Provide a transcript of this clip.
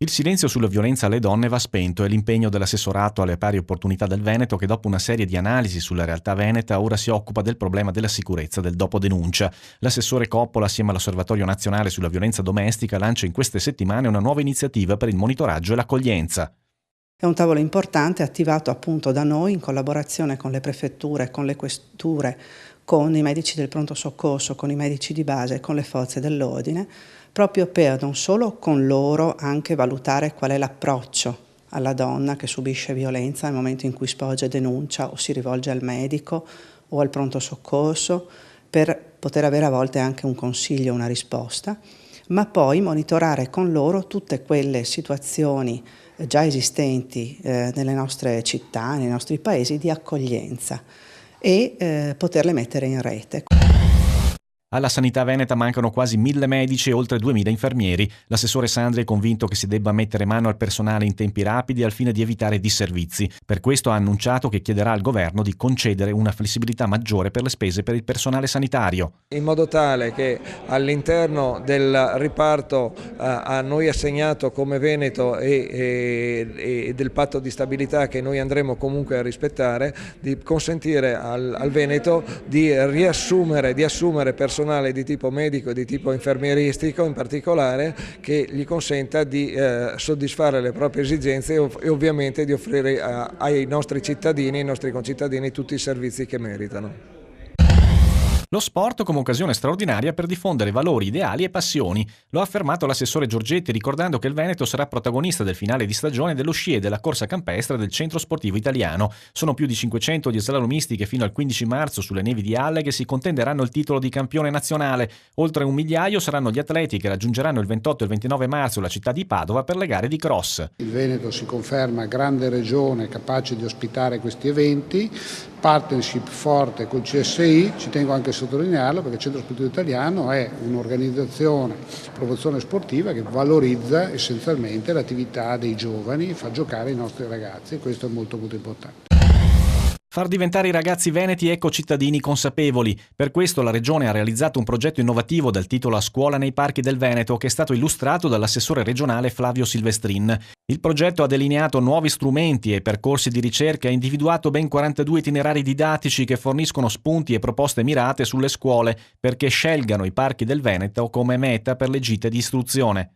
Il silenzio sulla violenza alle donne va spento e l'impegno dell'assessorato alle pari opportunità del Veneto, che dopo una serie di analisi sulla realtà veneta ora si occupa del problema della sicurezza del dopo denuncia. L'assessore Coppola, assieme all'Osservatorio Nazionale sulla Violenza Domestica, lancia in queste settimane una nuova iniziativa per il monitoraggio e l'accoglienza. È un tavolo importante attivato appunto da noi in collaborazione con le prefetture, con le questure, con i medici del pronto soccorso, con i medici di base e con le forze dell'ordine, proprio per non solo con loro anche valutare qual è l'approccio alla donna che subisce violenza nel momento in cui sporge denuncia o si rivolge al medico o al pronto soccorso, per poter avere a volte anche un consiglio, una risposta, ma poi monitorare con loro tutte quelle situazioni già esistenti nelle nostre città, nei nostri paesi di accoglienza e poterle mettere in rete. Alla sanità veneta mancano quasi 1.000 medici e oltre 2.000 infermieri. L'assessore Sandri è convinto che si debba mettere mano al personale in tempi rapidi al fine di evitare disservizi. Per questo ha annunciato che chiederà al governo di concedere una flessibilità maggiore per le spese per il personale sanitario. In modo tale che all'interno del riparto a noi assegnato come Veneto e del patto di stabilità che noi andremo comunque a rispettare, di consentire al Veneto di assumere personale di tipo medico e di tipo infermieristico in particolare, che gli consenta di soddisfare le proprie esigenze e ovviamente di offrire ai nostri cittadini, ai nostri concittadini tutti i servizi che meritano. Lo sport come occasione straordinaria per diffondere valori, ideali e passioni. Lo ha affermato l'assessore Giorgetti, ricordando che il Veneto sarà protagonista del finale di stagione dello sci e della corsa campestre del Centro Sportivo Italiano. Sono più di 500 gli slalomisti che fino al 15 marzo sulle nevi di Alleghe si contenderanno il titolo di campione nazionale. Oltre 1.000.000 saranno gli atleti che raggiungeranno il 28 e il 29 marzo la città di Padova per le gare di cross. Il Veneto si conferma grande regione capace di ospitare questi eventi, partnership forte col CSI, ci tengo anche a sottolinearlo perché il Centro Sportivo Italiano è un'organizzazione, promozione sportiva che valorizza essenzialmente l'attività dei giovani, fa giocare i nostri ragazzi e questo è molto molto importante. Far diventare i ragazzi veneti eco-cittadini consapevoli. Per questo la Regione ha realizzato un progetto innovativo dal titolo A scuola nei parchi del Veneto, che è stato illustrato dall'assessore regionale Flavio Silvestrin. Il progetto ha delineato nuovi strumenti e percorsi di ricerca e ha individuato ben 42 itinerari didattici che forniscono spunti e proposte mirate sulle scuole perché scelgano i parchi del Veneto come meta per le gite di istruzione.